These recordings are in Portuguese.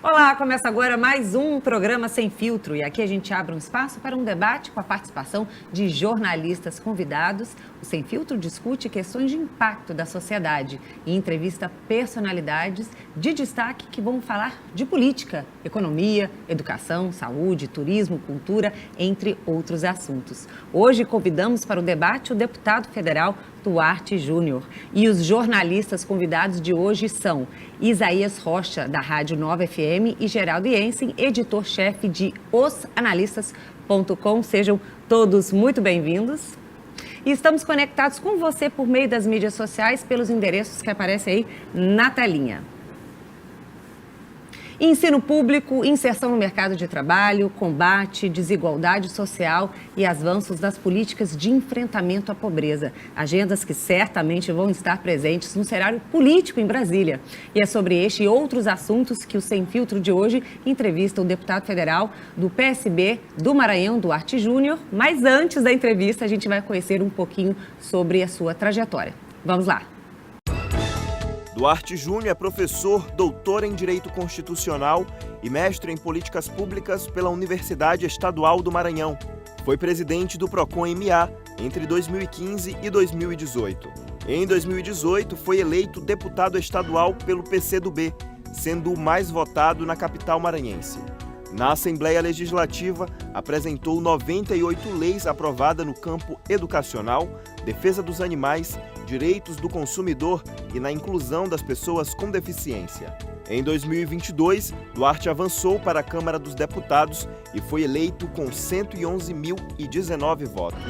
Olá, começa agora mais um programa Sem Filtro e aqui a gente abre um espaço para um debate com a participação de jornalistas convidados. O Sem Filtro discute questões de impacto da sociedade e entrevista personalidades de destaque que vão falar de política, economia, educação, saúde, turismo, cultura, entre outros assuntos. Hoje convidamos para o debate o deputado federal Duarte Júnior. E os jornalistas convidados de hoje são Isaías Rocha, da Rádio Nova FM, e Geraldo Jensen, editor-chefe de osanalistas.com. Sejam todos muito bem-vindos. E estamos conectados com você por meio das mídias sociais, pelos endereços que aparecem aí na telinha. Ensino público, inserção no mercado de trabalho, combate, desigualdade social e avanços das políticas de enfrentamento à pobreza. Agendas que certamente vão estar presentes no cenário político em Brasília. E é sobre este e outros assuntos que o Sem Filtro de hoje entrevista o deputado federal do PSB do Maranhão, Duarte Júnior. Mas antes da entrevista, a gente vai conhecer um pouquinho sobre a sua trajetória. Vamos lá. Duarte Júnior é professor, doutor em Direito Constitucional e mestre em Políticas Públicas pela Universidade Estadual do Maranhão. Foi presidente do PROCON-MA entre 2015 e 2018. Em 2018, foi eleito deputado estadual pelo PCdoB, sendo o mais votado na capital maranhense. Na Assembleia Legislativa, apresentou 98 leis aprovadas no campo educacional, defesa dos animais, direitos do consumidor e na inclusão das pessoas com deficiência. Em 2022, Duarte avançou para a Câmara dos Deputados e foi eleito com 111.019 votos.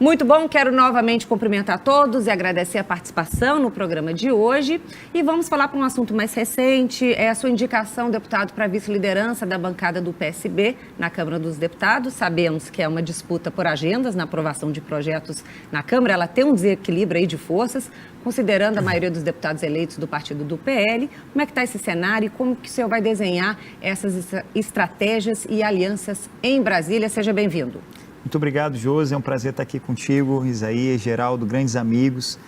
Muito bom, quero novamente cumprimentar todos e agradecer a participação no programa de hoje. E vamos falar para um assunto mais recente, é a sua indicação, deputado, para a vice-liderança da bancada do PSB na Câmara dos Deputados. Sabemos que é uma disputa por agendas na aprovação de projetos na Câmara, ela tem um desequilíbrio aí de forças, considerando a maioria dos deputados eleitos do partido do PL. Como é que está esse cenário e como que o senhor vai desenhar essas estratégias e alianças em Brasília? Seja bem-vindo. Muito obrigado, Josi. É um prazer estar aqui contigo, Isaías, Geraldo, grandes amigos.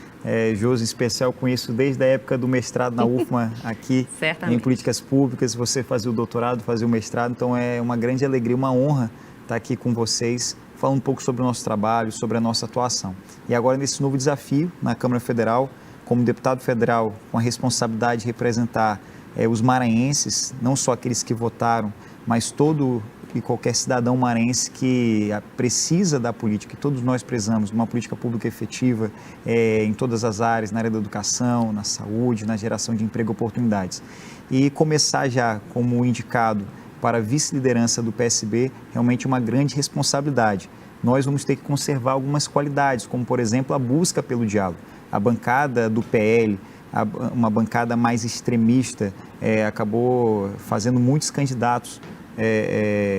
Josi, em especial, conheço desde a época do mestrado na UFMA aqui em Políticas Públicas. Você fazia o doutorado, fazia o mestrado, então é uma grande alegria, uma honra estar aqui com vocês, falando um pouco sobre o nosso trabalho, sobre a nossa atuação. E agora, nesse novo desafio na Câmara Federal, como deputado federal, com a responsabilidade de representar os maranhenses, não só aqueles que votaram, mas todo e qualquer cidadão maranhense que precisa da política, que todos nós precisamos de uma política pública efetiva em todas as áreas, na área da educação, na saúde, na geração de emprego e oportunidades. E começar já como indicado para a vice-liderança do PSB, realmente uma grande responsabilidade. Nós vamos ter que conservar algumas qualidades, como, por exemplo, a busca pelo diálogo. A bancada do PL, uma bancada mais extremista, acabou fazendo muitos candidatos,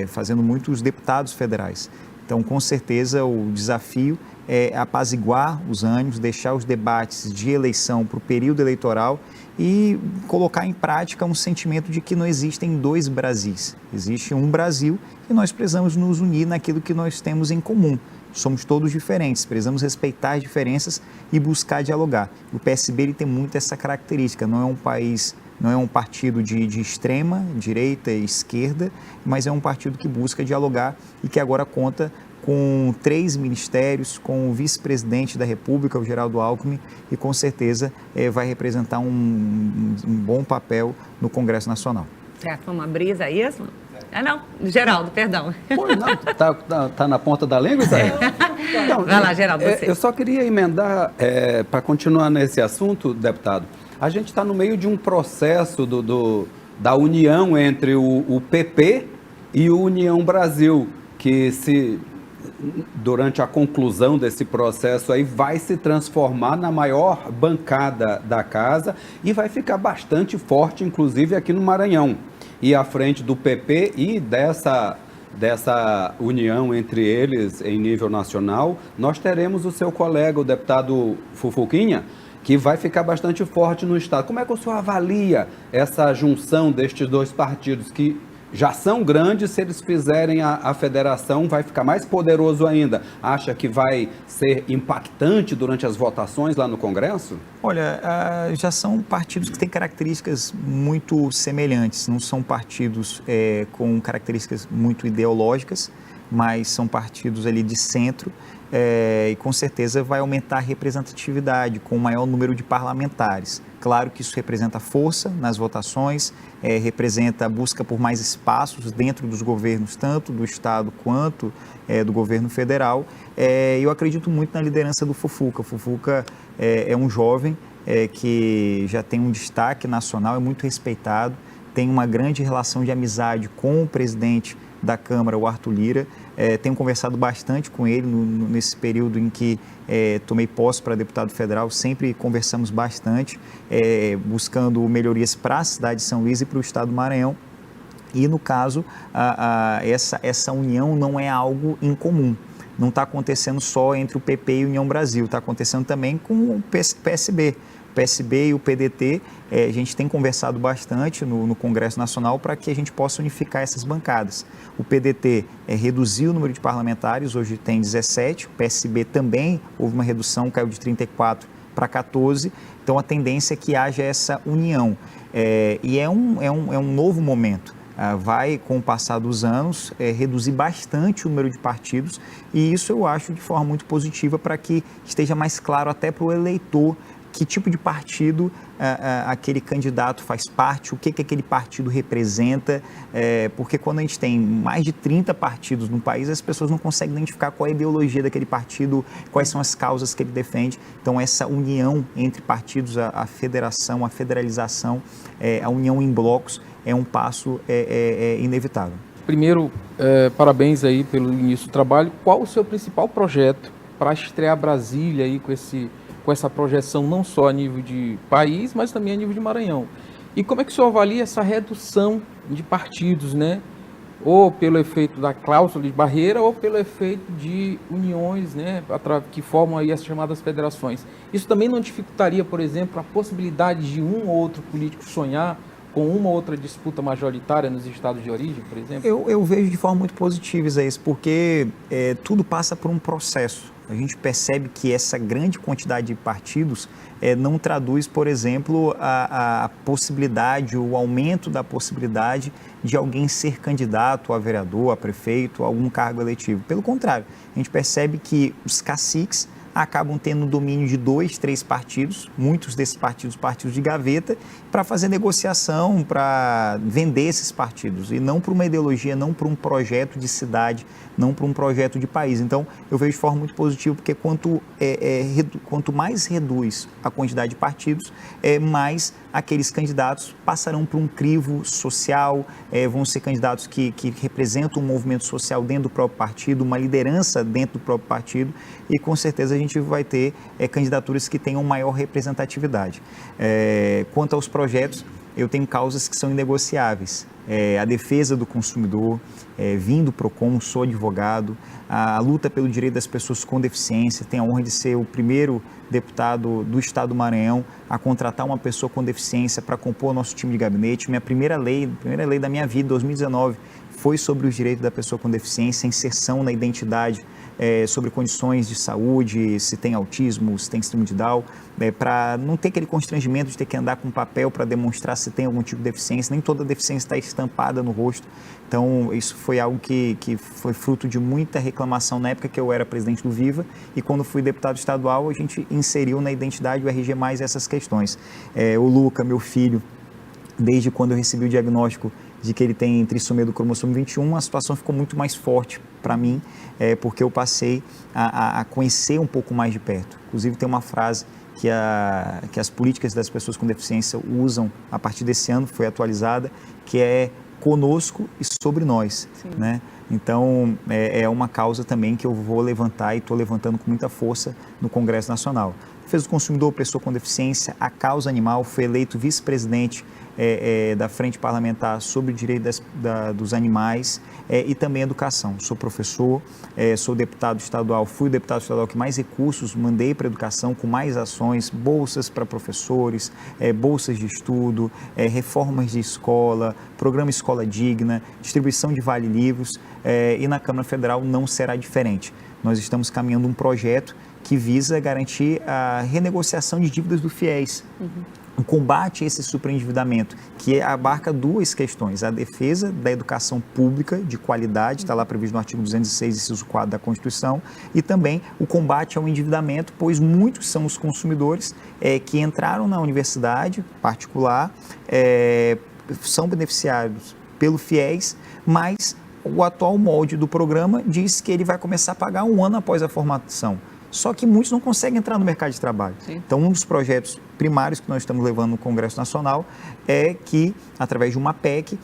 fazendo muitos deputados federais. Então, com certeza, o desafio é apaziguar os ânimos, deixar os debates de eleição para o período eleitoral e colocar em prática um sentimento de que não existem dois Brasis. Existe um Brasil e nós precisamos nos unir naquilo que nós temos em comum. Somos todos diferentes, precisamos respeitar as diferenças e buscar dialogar. O PSB ele tem muito essa característica, não é um partido de extrema, direita e esquerda, mas é um partido que busca dialogar e que agora conta com 3 ministérios, com o vice-presidente da República, o Geraldo Alckmin, e com certeza vai representar um bom papel no Congresso Nacional. Vamos abrir, Isaías? Não, Geraldo, perdão. Pô, não, tá na ponta da língua, Isaías? Então, vai lá, Geraldo, você. Eu só queria emendar, para continuar nesse assunto, deputado, a gente está no meio de um processo da união entre o PP e o União Brasil, que durante a conclusão desse processo aí vai se transformar na maior bancada da casa e vai ficar bastante forte, inclusive aqui no Maranhão. E à frente do PP e dessa união entre eles em nível nacional, nós teremos o seu colega, o deputado Fufuquinha, que vai ficar bastante forte no Estado. Como é que o senhor avalia essa junção destes dois partidos que já são grandes, se eles fizerem a federação, vai ficar mais poderoso ainda. Acha que vai ser impactante durante as votações lá no Congresso? Olha, já são partidos que têm características muito semelhantes, não são partidos com características muito ideológicas, mas são partidos ali de centro, e com certeza vai aumentar a representatividade com o maior número de parlamentares. Claro que isso representa força nas votações, representa a busca por mais espaços dentro dos governos, tanto do Estado quanto do governo federal. Eu acredito muito na liderança do Fufuca. O Fufuca é um jovem que já tem um destaque nacional, é muito respeitado, tem uma grande relação de amizade com o presidente da Câmara, o Arthur Lira. Tenho conversado bastante com ele nesse período em que tomei posse para deputado federal, sempre conversamos bastante, buscando melhorias para a cidade de São Luís e para o estado do Maranhão. E, no caso, essa união não é algo incomum. Não está acontecendo só entre o PP e a União Brasil, está acontecendo também com o PSB. O PSB e o PDT, a gente tem conversado bastante no Congresso Nacional para que a gente possa unificar essas bancadas. O PDT reduziu o número de parlamentares, hoje tem 17, o PSB também houve uma redução, caiu de 34 para 14, então a tendência é que haja essa união. E é um novo momento. Vai, com o passar dos anos, reduzir bastante o número de partidos, e isso eu acho de forma muito positiva para que esteja mais claro até para o eleitor que tipo de partido aquele candidato faz parte, o que aquele partido representa, porque quando a gente tem mais de 30 partidos no país, as pessoas não conseguem identificar qual é a ideologia daquele partido, quais são as causas que ele defende. Então, essa união entre partidos, a federação, a federalização, a união em blocos, é um passo inevitável. Primeiro, parabéns aí pelo início do trabalho. Qual o seu principal projeto para estrear Brasília aí com essa projeção não só a nível de país, mas também a nível de Maranhão? E como é que o senhor avalia essa redução de partidos, né? Ou pelo efeito da cláusula de barreira, ou pelo efeito de uniões, né, que formam aí as chamadas federações. Isso também não dificultaria, por exemplo, a possibilidade de um ou outro político sonhar com uma ou outra disputa majoritária nos estados de origem, por exemplo? Eu vejo de forma muito positiva, Isaías, porque tudo passa por um processo. A gente percebe que essa grande quantidade de partidos não traduz, por exemplo, a possibilidade, o aumento da possibilidade de alguém ser candidato a vereador, a prefeito, a algum cargo eletivo. Pelo contrário, a gente percebe que os caciques acabam tendo domínio de 2, 3 partidos, muitos desses partidos de gaveta, para fazer negociação, para vender esses partidos, e não por uma ideologia, não por um projeto de cidade, não por um projeto de país. Então, eu vejo de forma muito positiva, porque quanto mais reduz a quantidade de partidos, mais aqueles candidatos passarão por um crivo social, vão ser candidatos que representam um movimento social dentro do próprio partido, uma liderança dentro do próprio partido, e com certeza a gente vai ter candidaturas que tenham maior representatividade. Quanto aos projetos, eu tenho causas que são inegociáveis. A defesa do consumidor, vim do PROCON, sou advogado, a luta pelo direito das pessoas com deficiência, tenho a honra de ser o primeiro deputado do estado do Maranhão a contratar uma pessoa com deficiência para compor o nosso time de gabinete. Minha primeira lei da minha vida, 2019, foi sobre os direitos da pessoa com deficiência, inserção na identidade, sobre condições de saúde, se tem autismo, se tem síndrome de Down, para não ter aquele constrangimento de ter que andar com papel para demonstrar se tem algum tipo de deficiência. Nem toda deficiência está estampada no rosto. Então, isso foi algo que foi fruto de muita reclamação na época que eu era presidente do Viva, e quando fui deputado estadual, a gente inseriu na identidade, o RG+, essas questões. O Luca, meu filho, desde quando eu recebi o diagnóstico de que ele tem trissomia do cromossomo 21, a situação ficou muito mais forte para mim, porque eu passei a conhecer um pouco mais de perto. Inclusive, tem uma frase que as políticas das pessoas com deficiência usam a partir desse ano, foi atualizada, que é conosco e sobre nós, né? Então, é uma causa também que eu vou levantar e estou levantando com muita força no Congresso Nacional. defesa do consumidor, pessoa com deficiência, a causa animal, foi eleito vice-presidente da Frente Parlamentar sobre o direito dos animais e também educação. Sou professor, sou deputado estadual, fui o deputado estadual que mais recursos mandei para a educação, com mais ações, bolsas para professores, bolsas de estudo, reformas de escola, programa Escola Digna, distribuição de vale-livros e na Câmara Federal não será diferente. Nós estamos caminhando um projeto que visa garantir a renegociação de dívidas do FIES. O combate a esse superendividamento, que abarca duas questões: a defesa da educação pública de qualidade, está lá previsto no artigo 206, inciso 4 da Constituição, e também o combate ao endividamento, pois muitos são os consumidores que entraram na universidade particular, são beneficiados pelo FIES, mas o atual molde do programa diz que ele vai começar a pagar 1 ano após a formação. Só que muitos não conseguem entrar no mercado de trabalho. Sim. Então, um dos projetos primários que nós estamos levando no Congresso Nacional é que, através de uma PEC,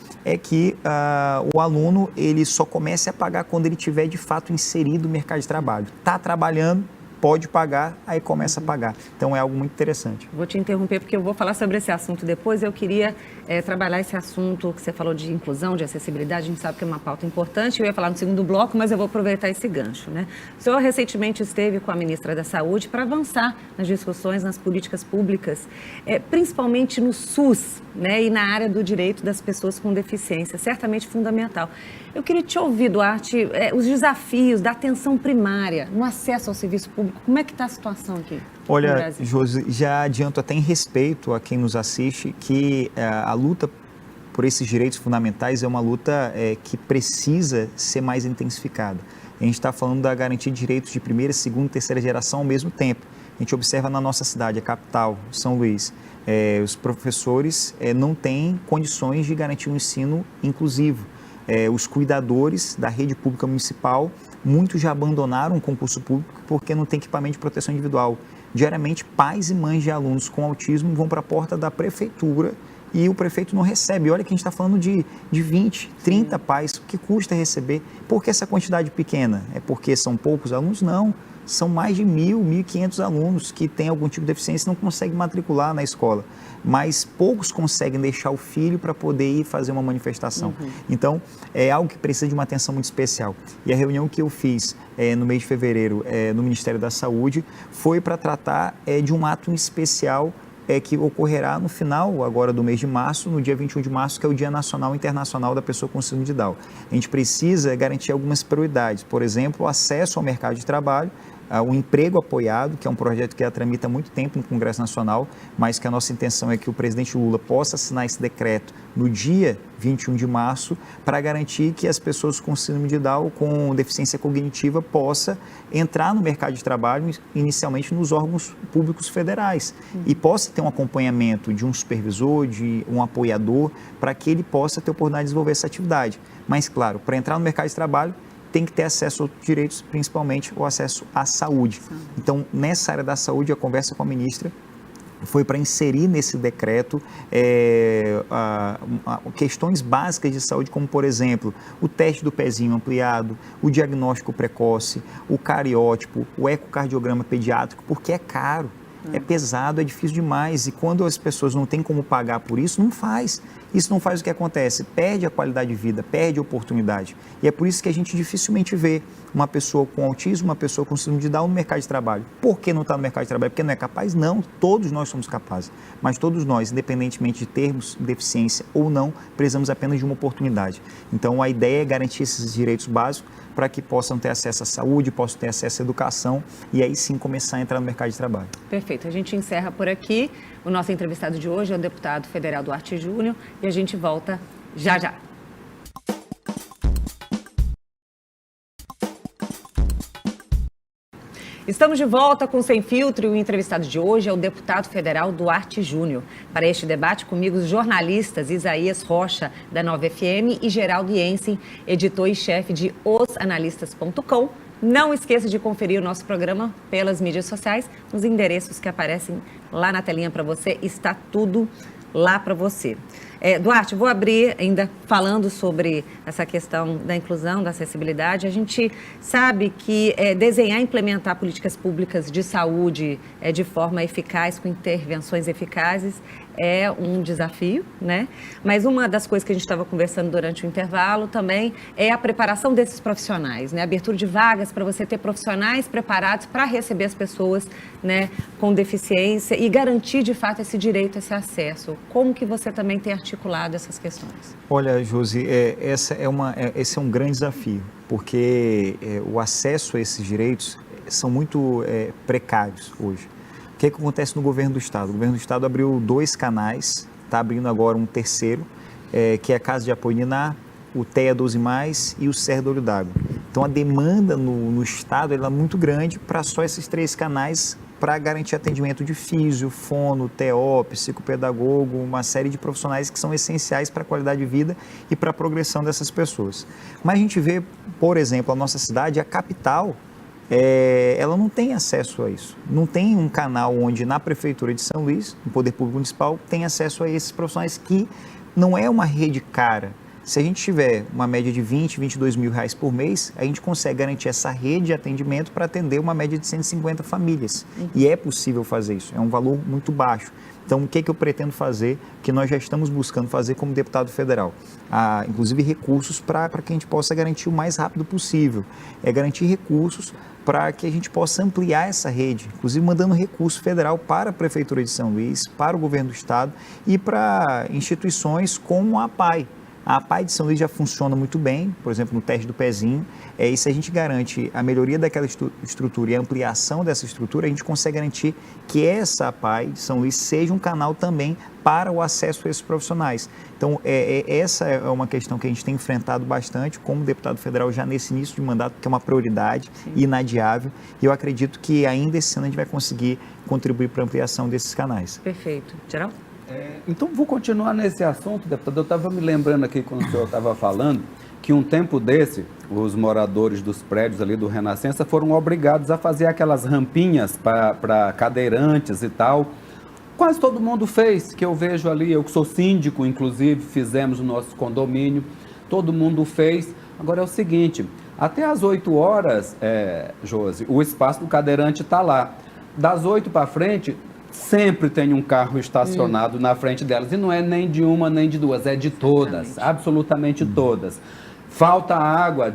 o aluno ele só comece a pagar quando ele estiver de fato inserido no mercado de trabalho. Está trabalhando, pode pagar, aí começa a pagar. Então, é algo muito interessante. Vou te interromper porque eu vou falar sobre esse assunto depois. Eu queria trabalhar esse assunto que você falou de inclusão, de acessibilidade. A gente sabe que é uma pauta importante. Eu ia falar no segundo bloco, mas eu vou aproveitar esse gancho, né? O senhor recentemente esteve com a ministra da Saúde para avançar nas discussões, nas políticas públicas, principalmente no SUS, né? E na área do direito das pessoas com deficiência, certamente fundamental. Eu queria te ouvir, Duarte, os desafios da atenção primária no acesso ao serviço público. Como é que está a situação aqui? Olha, Josi, já adianto até em respeito a quem nos assiste que a luta por esses direitos fundamentais é uma luta que precisa ser mais intensificada. A gente está falando da garantia de direitos de primeira, segunda e terceira geração ao mesmo tempo. A gente observa na nossa cidade, a capital, São Luís, os professores não têm condições de garantir um ensino inclusivo. Os cuidadores da rede pública municipal, muitos já abandonaram o concurso público porque não tem equipamento de proteção individual. Diariamente, pais e mães de alunos com autismo vão para a porta da prefeitura e o prefeito não recebe. Olha que a gente está falando de 20, 30 pais, o que custa receber? Por que essa quantidade pequena? É porque são poucos alunos? Não. São mais de 1.000, 1.500 alunos que têm algum tipo de deficiência e não conseguem matricular na escola. Mas poucos conseguem deixar o filho para poder ir fazer uma manifestação. Então, é algo que precisa de uma atenção muito especial. E a reunião que eu fiz no mês de fevereiro no Ministério da Saúde foi para tratar de um ato especial que ocorrerá no final agora do mês de março, no dia 21 de março, que é o Dia Nacional e Internacional da Pessoa com Síndrome de Down. A gente precisa garantir algumas prioridades, por exemplo, o acesso ao mercado de trabalho, o emprego apoiado, que é um projeto que já tramita há muito tempo no Congresso Nacional, mas que a nossa intenção é que o presidente Lula possa assinar esse decreto no dia 21 de março para garantir que as pessoas com síndrome de Down, com deficiência cognitiva, possa entrar no mercado de trabalho, inicialmente nos órgãos públicos federais, e possa ter um acompanhamento de um supervisor, de um apoiador, para que ele possa ter a oportunidade de desenvolver essa atividade. Mas, claro, para entrar no mercado de trabalho, tem que ter acesso a outros direitos, principalmente o acesso à saúde. Então, nessa área da saúde, a conversa com a ministra foi para inserir nesse decreto questões básicas de saúde, como, por exemplo, o teste do pezinho ampliado, o diagnóstico precoce, o cariótipo, o ecocardiograma pediátrico, porque é caro. É pesado, é difícil demais, e quando as pessoas não têm como pagar por isso, não faz. Isso não faz o que acontece, perde a qualidade de vida, perde a oportunidade. E é por isso que a gente dificilmente vê uma pessoa com autismo, uma pessoa com síndrome de Down no mercado de trabalho. Por que não está no mercado de trabalho? Porque não é capaz? Não, todos nós somos capazes. Mas todos nós, independentemente de termos deficiência ou não, precisamos apenas de uma oportunidade. Então, a ideia é garantir esses direitos básicos para que possam ter acesso à saúde, possam ter acesso à educação e aí sim começar a entrar no mercado de trabalho. Perfeito. A gente encerra por aqui. O nosso entrevistado de hoje é o deputado federal Duarte Júnior e a gente volta já já. Estamos de volta com o Sem Filtro e o entrevistado de hoje é o deputado federal Duarte Júnior. Para este debate, comigo os jornalistas Isaías Rocha, da Nova FM, e Geraldo Jensen, editor e chefe de osanalistas.com. Não esqueça de conferir o nosso programa pelas mídias sociais, nos endereços que aparecem lá na telinha para você, está tudo lá para você. Duarte, vou abrir ainda falando sobre essa questão da inclusão, da acessibilidade. A gente sabe que desenhar e implementar políticas públicas de saúde de forma eficaz, com intervenções eficazes, é um desafio, né? Mas uma das coisas que a gente estava conversando durante o intervalo também é a preparação desses profissionais, né? A abertura de vagas para você ter profissionais preparados para receber as pessoas, né, com deficiência e garantir, de fato, esse direito, esse acesso. Como que você também tem articulado essas questões? Olha, Josi, esse é um grande desafio, porque o acesso a esses direitos são muito precários hoje. O que acontece no governo do Estado? O governo do Estado abriu 2 canais, está abrindo agora um terceiro, que é a Casa de Apoio Ninar, o TEA 12+, e o SER do Olho d'Água. Então, a demanda no Estado ela é muito grande para só esses 3 canais para garantir atendimento de físio, fono, TO, psicopedagogo, uma série de profissionais que são essenciais para a qualidade de vida e para a progressão dessas pessoas. Mas a gente vê, por exemplo, a nossa cidade, a capital, ela não tem acesso a isso. Não tem um canal onde na Prefeitura de São Luís, no Poder Público Municipal, tem acesso a esses profissionais que não é uma rede cara. Se a gente tiver uma média de 20, 22 mil reais por mês, a gente consegue garantir essa rede de atendimento para atender uma média de 150 famílias. E é possível fazer isso, é um valor muito baixo. Então, o que eu pretendo fazer, que nós já estamos buscando fazer como deputado federal? Inclusive recursos para que a gente possa garantir o mais rápido possível. Garantir recursos para que a gente possa ampliar essa rede, inclusive mandando recurso federal para a Prefeitura de São Luís, para o governo do Estado e para instituições como a APAI. A APAI de São Luís já funciona muito bem, por exemplo, no teste do pezinho, e se a gente garante a melhoria daquela estrutura e a ampliação dessa estrutura, a gente consegue garantir que essa APAI de São Luís seja um canal também para o acesso a esses profissionais. Então, essa é uma questão que a gente tem enfrentado bastante como deputado federal já nesse início de mandato, que é uma prioridade inadiável, e eu acredito que ainda esse ano a gente vai conseguir contribuir para a ampliação desses canais. Perfeito. Geraldo? Então, vou continuar nesse assunto, deputado. Eu estava me lembrando aqui, quando o senhor estava falando, que um tempo desse, os moradores dos prédios ali do Renascença foram obrigados a fazer aquelas rampinhas para cadeirantes e tal. Quase todo mundo fez, que eu vejo ali, eu que sou síndico, inclusive, fizemos o nosso condomínio, todo mundo fez. Agora é o seguinte, até às 8 horas, Josi, o espaço do cadeirante está lá. Das 8 para frente, sempre tem um carro estacionado na frente delas. E não é nem de uma, nem de duas, é de todas, absolutamente todas. Falta água,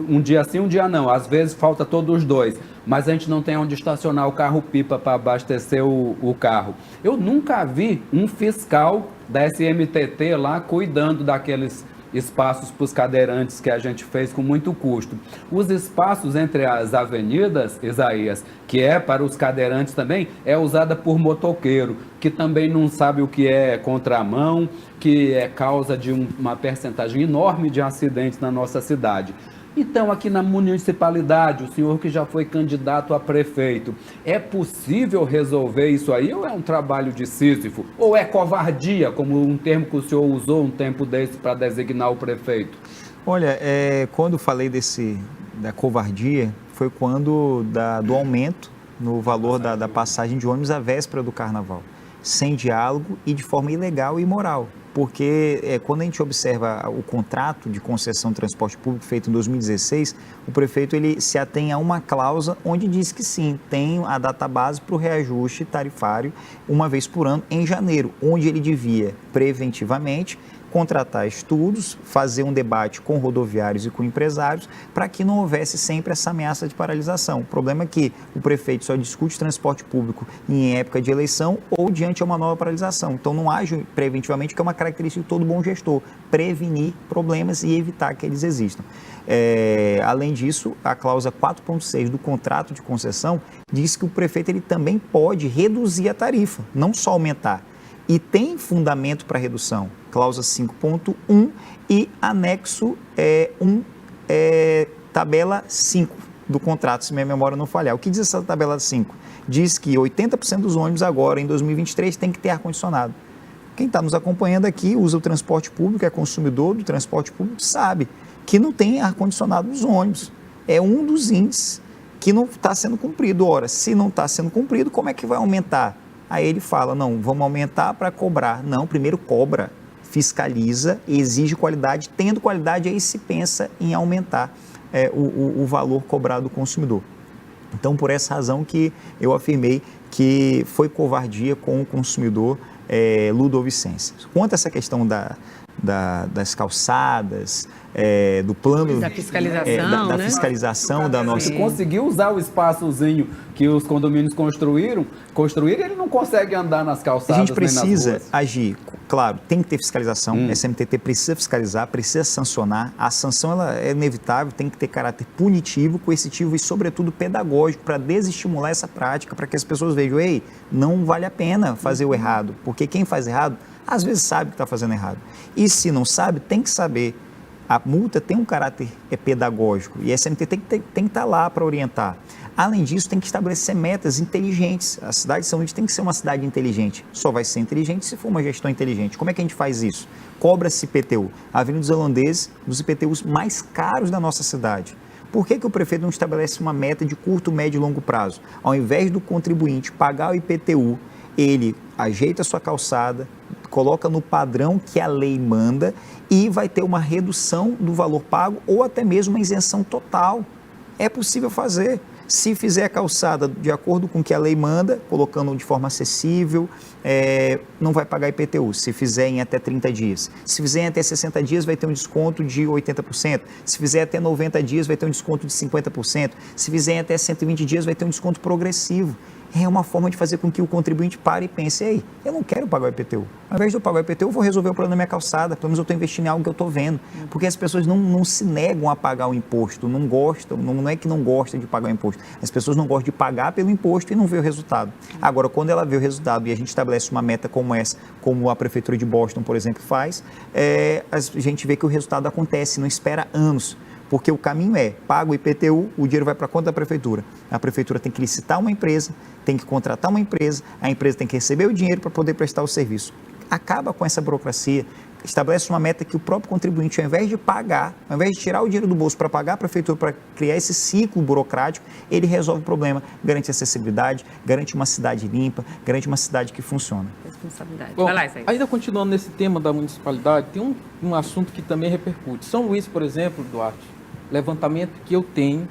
um dia sim, um dia não. Às vezes falta todos os 2, mas a gente não tem onde estacionar o carro-pipa para abastecer o carro. Eu nunca vi um fiscal da SMTT lá cuidando daqueles espaços para os cadeirantes que a gente fez com muito custo. Os espaços entre as avenidas, Isaías, que é para os cadeirantes também, é usada por motoqueiro, que também não sabe o que é contramão, que é causa de uma percentagem enorme de acidentes na nossa cidade. Então, aqui na municipalidade, o senhor que já foi candidato a prefeito, é possível resolver isso aí ou é um trabalho de Sísifo? Ou é covardia, como um termo que o senhor usou um tempo desse para designar o prefeito? Olha, quando eu falei da covardia, foi quando do aumento no valor da passagem de ônibus à véspera do Carnaval, sem diálogo e de forma ilegal e imoral. Porque quando a gente observa o contrato de concessão de transporte público feito em 2016, o prefeito ele se atém a uma cláusula onde diz que sim, tem a data base para o reajuste tarifário uma vez por ano em janeiro, onde ele devia preventivamente contratar estudos, fazer um debate com rodoviários e com empresários para que não houvesse sempre essa ameaça de paralisação. O problema é que o prefeito só discute transporte público em época de eleição ou diante de uma nova paralisação. Então não age preventivamente, que é uma característica de todo bom gestor, prevenir problemas e evitar que eles existam. Além disso, a cláusula 4.6 do contrato de concessão diz que o prefeito ele também pode reduzir a tarifa, não só aumentar. E tem fundamento para redução, cláusula 5.1 e anexo 1, tabela 5 do contrato, se minha memória não falhar. O que diz essa tabela 5? Diz que 80% dos ônibus agora, em 2023, tem que ter ar-condicionado. Quem está nos acompanhando aqui, usa o transporte público, é consumidor do transporte público, sabe que não tem ar-condicionado nos ônibus. É um dos índices que não está sendo cumprido. Ora, se não está sendo cumprido, como é que vai aumentar? Aí ele fala, não, vamos aumentar para cobrar. Não, primeiro cobra, fiscaliza, exige qualidade, tendo qualidade aí se pensa em aumentar o valor cobrado do consumidor. Então, por essa razão que eu afirmei que foi covardia com o consumidor ludovicense. Quanto a essa questão das calçadas, do plano da fiscalização, da fiscalização da nossa... Se conseguiu usar o espaçozinho que os condomínios construíram, ele não consegue andar nas calçadas. A gente precisa nem nas ruas. agir, claro, tem que ter fiscalização, a SMTT precisa fiscalizar, precisa sancionar, a sanção ela é inevitável, tem que ter caráter punitivo, coercitivo e sobretudo pedagógico para desestimular essa prática, para que as pessoas vejam, ei, não vale a pena fazer o errado, porque quem faz errado às vezes sabe que está fazendo errado. E se não sabe, tem que saber. A multa tem um caráter pedagógico e a SMTT tem que estar lá para orientar. Além disso, tem que estabelecer metas inteligentes. A cidade de São Luís tem que ser uma cidade inteligente. Só vai ser inteligente se for uma gestão inteligente. Como é que a gente faz isso? Cobra-se IPTU. A Avenida dos Holandeses, dos IPTUs mais caros da nossa cidade. Por que o prefeito não estabelece uma meta de curto, médio e longo prazo? Ao invés do contribuinte pagar o IPTU, ele ajeita a sua calçada, coloca no padrão que a lei manda e vai ter uma redução do valor pago ou até mesmo uma isenção total. É possível fazer. Se fizer a calçada de acordo com o que a lei manda, colocando de forma acessível, não vai pagar IPTU. Se fizer em até 30 dias. Se fizer em até 60 dias, vai ter um desconto de 80%. Se fizer até 90 dias, vai ter um desconto de 50%. Se fizer em até 120 dias, vai ter um desconto progressivo. É uma forma de fazer com que o contribuinte pare e pense, ei, eu não quero pagar o IPTU. Ao invés de eu pagar o IPTU, eu vou resolver o problema da minha calçada, pelo menos eu estou investindo em algo que eu estou vendo. Porque as pessoas não se negam a pagar o imposto, não gostam, não é que não gostam de pagar o imposto. As pessoas não gostam de pagar pelo imposto e não vê o resultado. Agora, quando ela vê o resultado e a gente estabelece uma meta como essa, como a Prefeitura de Boston, por exemplo, faz, a gente vê que o resultado acontece, não espera anos. Porque o caminho paga o IPTU, o dinheiro vai para a conta da Prefeitura. A Prefeitura tem que licitar uma empresa, tem que contratar uma empresa, a empresa tem que receber o dinheiro para poder prestar o serviço. Acaba com essa burocracia, estabelece uma meta que o próprio contribuinte, ao invés de pagar, ao invés de tirar o dinheiro do bolso para pagar a Prefeitura, para criar esse ciclo burocrático, ele resolve o problema, garante acessibilidade, garante uma cidade limpa, garante uma cidade que funciona. Responsabilidade. Bom, vai lá, Isaías. Ainda continuando nesse tema da municipalidade, tem um assunto que também repercute. São Luís, por exemplo, Duarte, levantamento que eu tenho,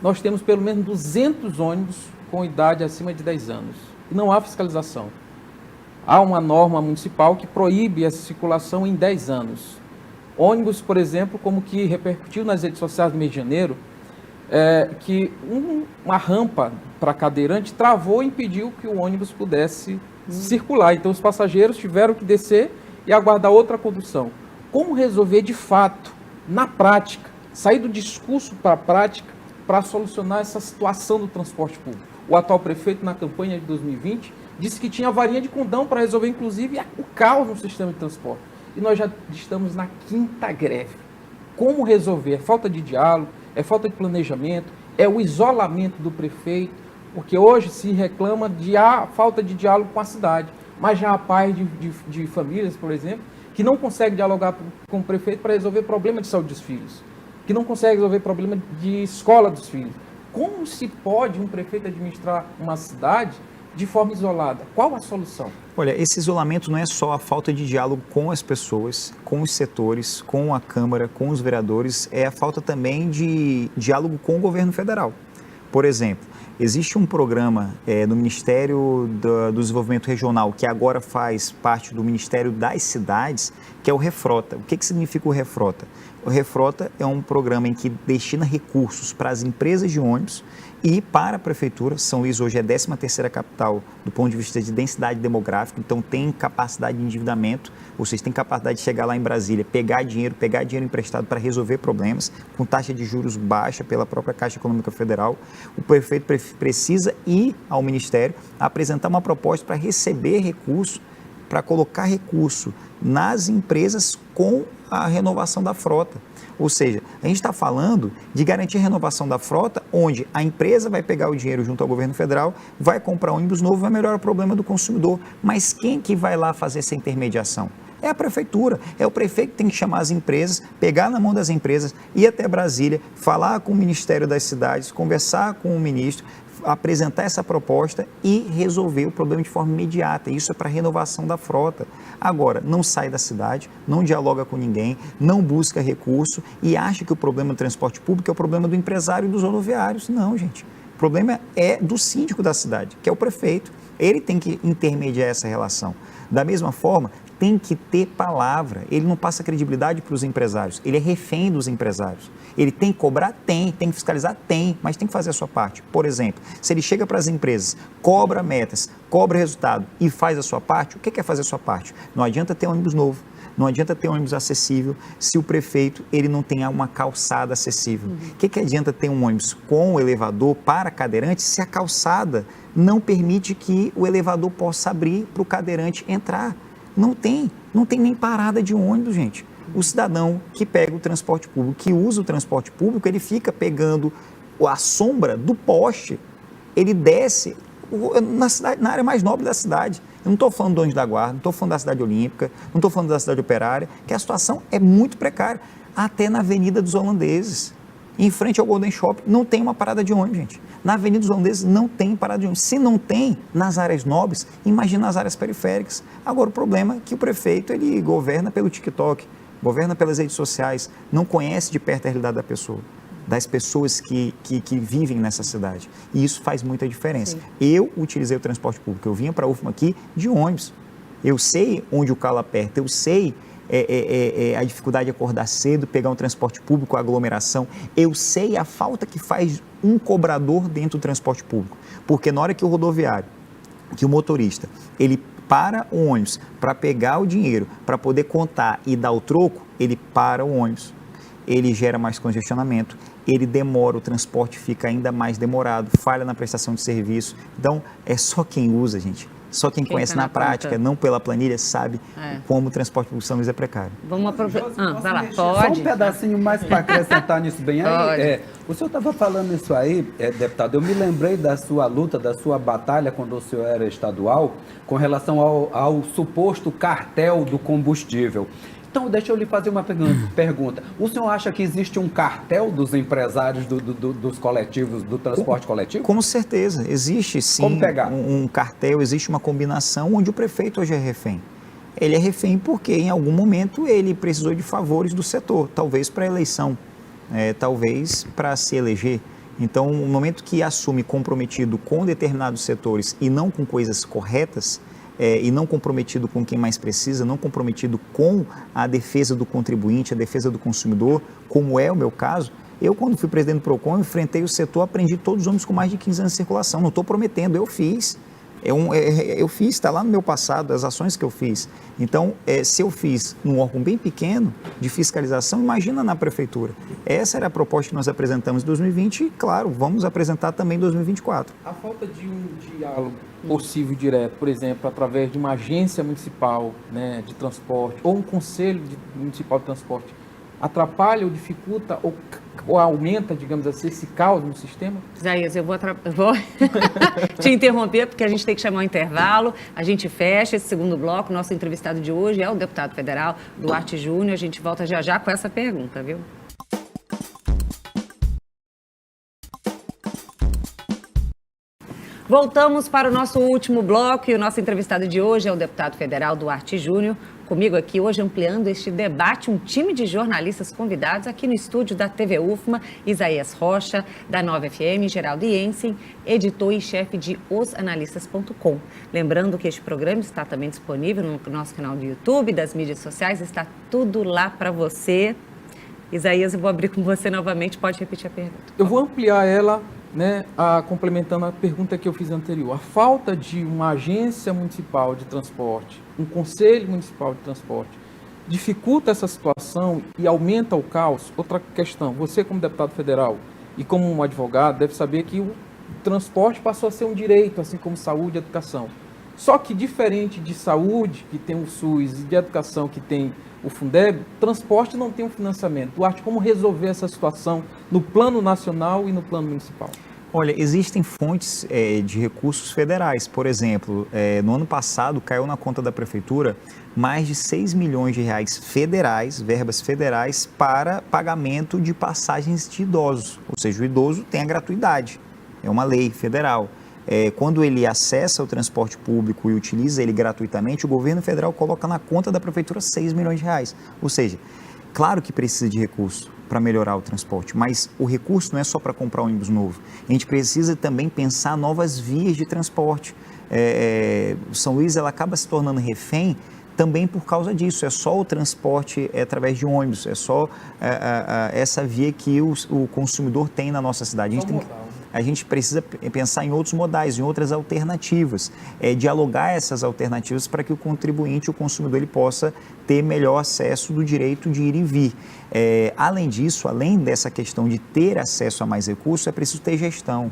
nós temos pelo menos 200 ônibus com idade acima de 10 anos. E não há fiscalização. Há uma norma municipal que proíbe essa circulação em 10 anos. Ônibus, por exemplo, como que repercutiu nas redes sociais do mês de janeiro, que uma rampa para cadeirante travou e impediu que o ônibus pudesse circular. Então, os passageiros tiveram que descer e aguardar outra condução. Como resolver de fato, na prática, sair do discurso para a prática para solucionar essa situação do transporte público? O atual prefeito, na campanha de 2020, disse que tinha varinha de condão para resolver, inclusive, o caos no sistema de transporte. E nós já estamos na 5ª greve. Como resolver? É falta de diálogo, é falta de planejamento, é o isolamento do prefeito, porque hoje se reclama de falta de diálogo com a cidade, mas já há pais de famílias, por exemplo, que não conseguem dialogar com o prefeito para resolver problema de saúde dos filhos, que não consegue resolver problema de escola dos filhos. Como se pode um prefeito administrar uma cidade de forma isolada? Qual a solução? Olha, esse isolamento não é só a falta de diálogo com as pessoas, com os setores, com a Câmara, com os vereadores, é a falta também de diálogo com o governo federal. Por exemplo, existe um programa no Ministério do Desenvolvimento Regional, que agora faz parte do Ministério das Cidades, que é o Refrota. O que significa o Refrota? O Refrota é um programa em que destina recursos para as empresas de ônibus e para a Prefeitura. São Luís hoje é a 13ª capital do ponto de vista de densidade demográfica, então tem capacidade de endividamento, ou seja, tem capacidade de chegar lá em Brasília, pegar dinheiro emprestado para resolver problemas, com taxa de juros baixa pela própria Caixa Econômica Federal. O prefeito precisa ir ao Ministério apresentar uma proposta para receber recurso, para colocar recurso nas empresas com a renovação da frota. Ou seja, a gente está falando de garantir a renovação da frota, onde a empresa vai pegar o dinheiro junto ao governo federal, vai comprar um ônibus novo, vai melhorar o problema do consumidor. Mas quem que vai lá fazer essa intermediação? É a Prefeitura, é o prefeito que tem que chamar as empresas, pegar na mão das empresas, ir até Brasília, falar com o Ministério das Cidades, conversar com o ministro, apresentar essa proposta e resolver o problema de forma imediata. Isso é para renovação da frota. Agora, não sai da cidade, não dialoga com ninguém, não busca recurso e acha que o problema do transporte público é o problema do empresário e dos rodoviários. Não, gente. O problema é do síndico da cidade, que é o prefeito. Ele tem que intermediar essa relação. Da mesma forma, tem que ter palavra. Ele não passa credibilidade para os empresários. Ele é refém dos empresários. Ele tem que cobrar? Tem que fiscalizar? Tem, mas tem que fazer a sua parte. Por exemplo, se ele chega para as empresas, cobra metas, cobra resultado e faz a sua parte, o que é fazer a sua parte? Não adianta ter ônibus novo, não adianta ter ônibus acessível se o prefeito ele não tem uma calçada acessível. O que adianta ter um ônibus com elevador para cadeirante se a calçada não permite que o elevador possa abrir para o cadeirante entrar? Não tem nem parada de ônibus, gente. O cidadão que pega o transporte público, que usa o transporte público, ele fica pegando a sombra do poste, ele desce na área mais nobre da cidade. Eu não estou falando do Anjo da Guarda, não estou falando da cidade olímpica, não estou falando da cidade operária, que a situação é muito precária. Até na Avenida dos Holandeses, em frente ao Golden Shopping, não tem uma parada de ônibus, gente. Na Avenida dos Holandeses não tem parada de ônibus. Se não tem nas áreas nobres, imagina nas áreas periféricas. Agora, o problema é que o prefeito, ele governa pelo TikTok, governa pelas redes sociais, não conhece de perto a realidade da pessoa, das pessoas que vivem nessa cidade. E isso faz muita diferença. Sim. Eu utilizei o transporte público, eu vinha para a UFMA aqui de ônibus. Eu sei onde o calo aperta, eu sei a dificuldade de acordar cedo, pegar um transporte público, a aglomeração. Eu sei a falta que faz um cobrador dentro do transporte público. Porque na hora que o rodoviário, que o motorista, ele para o ônibus para pegar o dinheiro, para poder contar e dar o troco, ele para o ônibus. Ele gera mais congestionamento, ele demora, o transporte fica ainda mais demorado, falha na prestação de serviço. Então, é só quem usa, gente. Só quem conhece tá na prática, não pela planilha, sabe como o transporte público São Luís é precário. Vamos aproveitar. Vai lá, pode. Só um pedacinho mais para acrescentar nisso bem aí. O senhor estava falando isso aí, deputado, eu me lembrei da sua luta, da sua batalha quando o senhor era estadual, com relação ao suposto cartel do combustível. Então, deixa eu lhe fazer uma pergunta. O senhor acha que existe um cartel dos empresários dos coletivos, do transporte coletivo? Com certeza, existe sim um cartel, existe uma combinação onde o prefeito hoje é refém. Ele é refém porque em algum momento ele precisou de favores do setor, talvez para a eleição, talvez para se eleger. Então, no momento que assume comprometido com determinados setores e não com coisas corretas, e não comprometido com quem mais precisa, não comprometido com a defesa do contribuinte, a defesa do consumidor, como é o meu caso. Eu, quando fui presidente do PROCON, enfrentei o setor, aprendi todos os ônibus com mais de 15 anos de circulação. Não estou prometendo, eu fiz. Eu fiz, está lá no meu passado, as ações que eu fiz. Então, se eu fiz num órgão bem pequeno de fiscalização, imagina na prefeitura. Essa era a proposta que nós apresentamos em 2020 e, claro, vamos apresentar também em 2024. A falta de um diálogo possível direto, por exemplo, através de uma agência municipal, né, de transporte ou um conselho municipal de transporte, atrapalha ou dificulta ou aumenta, digamos assim, esse caos no sistema? Isaías, eu vou te interromper porque a gente tem que chamar um intervalo, a gente fecha esse segundo bloco, nosso entrevistado de hoje é o deputado federal Duarte Júnior, a gente volta já com essa pergunta, viu? Voltamos para o nosso último bloco e o nosso entrevistado de hoje é o deputado federal Duarte Júnior. Comigo aqui hoje ampliando este debate, um time de jornalistas convidados aqui no estúdio da TV UFMA, Isaías Rocha, da Nova FM, Geraldo Jensen, editor e chefe de osanalistas.com. Lembrando que este programa está também disponível no nosso canal do YouTube, das mídias sociais, está tudo lá para você. Isaías, eu vou abrir com você novamente, pode repetir a pergunta. Eu vou ampliar ela, né, complementando a pergunta que eu fiz anterior. A falta de uma agência municipal de transporte, um conselho municipal de transporte, dificulta essa situação e aumenta o caos? Outra questão, você como deputado federal e como um advogado deve saber que o transporte passou a ser um direito, assim como saúde e educação. Só que diferente de saúde, que tem o SUS, e de educação, que tem o Fundeb, transporte não tem um financiamento. Duarte, como resolver essa situação no plano nacional e no plano municipal? Olha, existem fontes de recursos federais. Por exemplo, no ano passado caiu na conta da prefeitura mais de 6 milhões de reais federais, verbas federais, para pagamento de passagens de idosos. Ou seja, o idoso tem a gratuidade. é uma lei federal. Quando ele acessa o transporte público e utiliza ele gratuitamente, o governo federal coloca na conta da prefeitura 6 milhões de reais. Ou seja, claro que precisa de recurso para melhorar o transporte, mas o recurso não é só para comprar ônibus novo. A gente precisa também pensar novas vias de transporte. São Luís ela acaba se tornando refém também por causa disso. É só o transporte através de ônibus, é só essa via que o consumidor tem na nossa cidade. A gente precisa pensar em outros modais, em outras alternativas, dialogar essas alternativas para que o contribuinte, o consumidor, ele possa ter melhor acesso do direito de ir e vir. Além disso, além dessa questão de ter acesso a mais recursos, é preciso ter gestão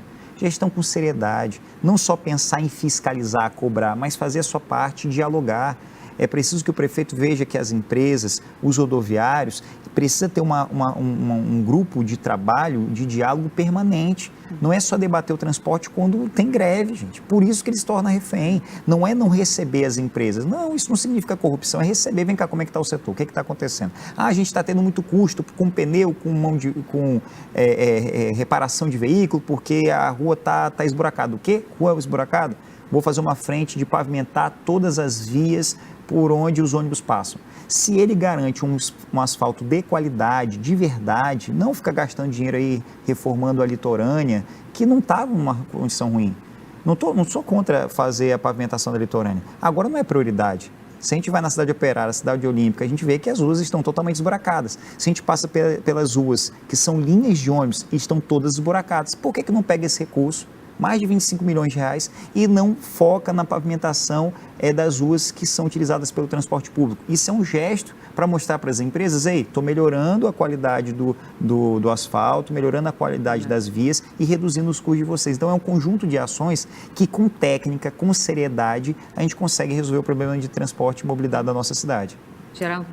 com seriedade, não só pensar em fiscalizar, cobrar, mas fazer a sua parte, dialogar. É preciso que o prefeito veja que as empresas, os rodoviários, precisa ter um grupo de trabalho, de diálogo permanente. Não é só debater o transporte quando tem greve, gente. Por isso que ele se torna refém. Não é não receber as empresas. Não, isso não significa corrupção, é receber. Vem cá, como é que está o setor? O que está acontecendo? A gente está tendo muito custo com pneu, com reparação de veículo, porque a rua está esburacada. O quê? Rua esburacada? Vou fazer uma frente de pavimentar todas as vias por onde os ônibus passam. Se ele garante um asfalto de qualidade, de verdade, não fica gastando dinheiro aí reformando a litorânea, que não estava numa condição ruim. Não sou contra fazer a pavimentação da litorânea. Agora não é prioridade. Se a gente vai na cidade operária, na cidade olímpica, a gente vê que as ruas estão totalmente esburacadas. Se a gente passa pelas ruas que são linhas de ônibus e estão todas esburacadas, por que não pega esse recurso? Mais de 25 milhões de reais e não foca na pavimentação das ruas que são utilizadas pelo transporte público. Isso é um gesto para mostrar para as empresas, estou melhorando a qualidade do asfalto, melhorando a qualidade das vias e reduzindo os custos de vocês. Então é um conjunto de ações que com técnica, com seriedade, a gente consegue resolver o problema de transporte e mobilidade da nossa cidade. Geral.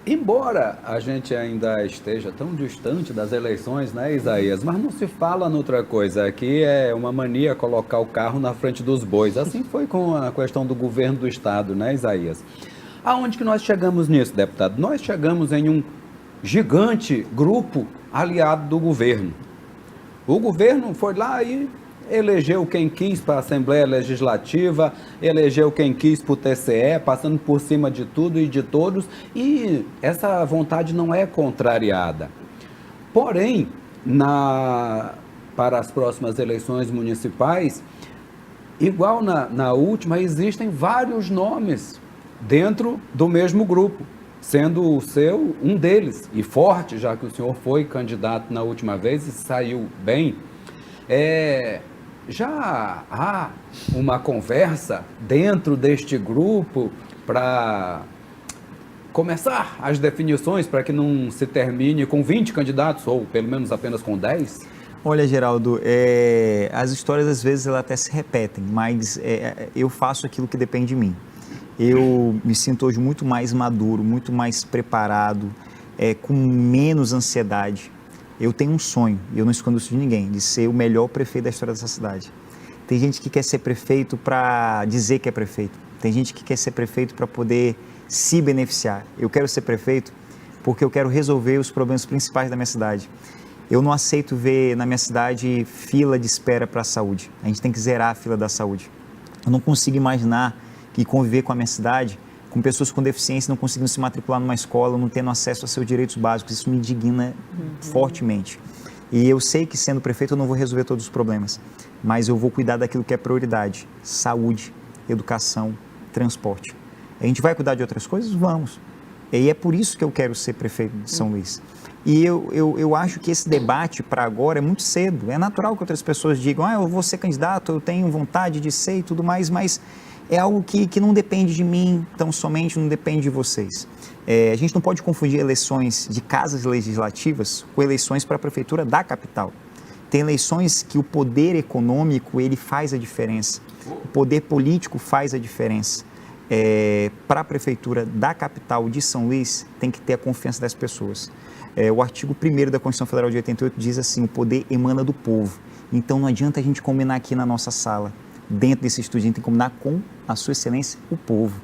Embora a gente ainda esteja tão distante das eleições, né, Isaías? Mas não se fala noutra coisa. Aqui é uma mania colocar o carro na frente dos bois. Assim foi com a questão do governo do estado, né, Isaías? Aonde que nós chegamos nisso, deputado? Nós chegamos em um gigante grupo aliado do governo. O governo foi lá e elegeu quem quis para a Assembleia Legislativa, elegeu quem quis para o TCE, passando por cima de tudo e de todos, e essa vontade não é contrariada. Porém, para as próximas eleições municipais, igual na última, existem vários nomes dentro do mesmo grupo, sendo o seu um deles, e forte, já que o senhor foi candidato na última vez e saiu bem. Já há uma conversa dentro deste grupo para começar as definições para que não se termine com 20 candidatos ou pelo menos apenas com 10? Olha, Geraldo, as histórias às vezes elas até se repetem, mas eu faço aquilo que depende de mim. Eu me sinto hoje muito mais maduro, muito mais preparado, com menos ansiedade. Eu tenho um sonho, e eu não escondo isso de ninguém, de ser o melhor prefeito da história dessa cidade. Tem gente que quer ser prefeito para dizer que é prefeito. Tem gente que quer ser prefeito para poder se beneficiar. Eu quero ser prefeito porque eu quero resolver os problemas principais da minha cidade. Eu não aceito ver na minha cidade fila de espera para a saúde. A gente tem que zerar a fila da saúde. Eu não consigo imaginar que conviver com a minha cidade com pessoas com deficiência não conseguindo se matricular numa escola, não tendo acesso a seus direitos básicos. Isso me indigna fortemente. E eu sei que, sendo prefeito, eu não vou resolver todos os problemas, mas eu vou cuidar daquilo que é prioridade: saúde, educação, transporte. A gente vai cuidar de outras coisas? Vamos. E é por isso que eu quero ser prefeito de São Luís. E eu acho que esse debate para agora é muito cedo. É natural que outras pessoas digam, eu vou ser candidato, eu tenho vontade de ser e tudo mais, mas é algo que não depende de mim, tão somente não depende de vocês. A gente não pode confundir eleições de casas legislativas com eleições para a prefeitura da capital. Tem eleições que o poder econômico ele faz a diferença, o poder político faz a diferença. Para a prefeitura da capital de São Luís, tem que ter a confiança das pessoas. O artigo 1º da Constituição Federal de 88 diz assim, o poder emana do povo. Então não adianta a gente combinar aqui na nossa sala, dentro desse estúdio, a gente tem que combinar com a sua excelência, o povo.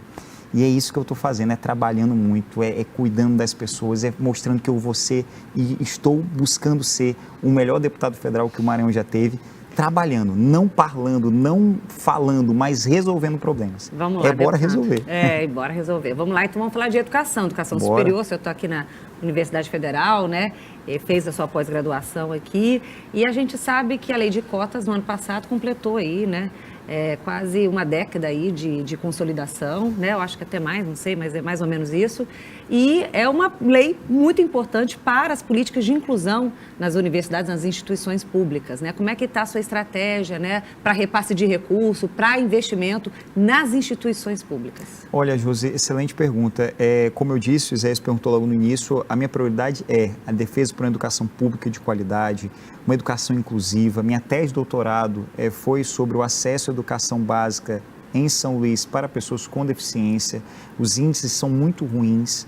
E é isso que eu estou fazendo, é trabalhando muito, é cuidando das pessoas, é mostrando que eu vou ser e estou buscando ser o melhor deputado federal que o Maranhão já teve, trabalhando, não parlando, não falando, mas resolvendo problemas. Vamos lá, bora resolver. Bora resolver. Vamos lá, então vamos falar de educação Bora. superior. Eu estou aqui na Universidade Federal, né? Fez a sua pós-graduação aqui. E a gente sabe que a lei de cotas, no ano passado, completou aí, né? Quase uma década aí de consolidação, né? Eu acho que até mais, não sei, mas é mais ou menos isso. E é uma lei muito importante para as políticas de inclusão nas universidades, nas instituições públicas, né? Como é que está a sua estratégia, né? Para repasse de recurso, para investimento nas instituições públicas? Olha, Josi, excelente pergunta. Como eu disse, o Zé perguntou logo no início, a minha prioridade é a defesa por uma educação pública de qualidade, uma educação inclusiva. Minha tese de doutorado foi sobre o acesso à educação básica em São Luís para pessoas com deficiência. Os índices são muito ruins.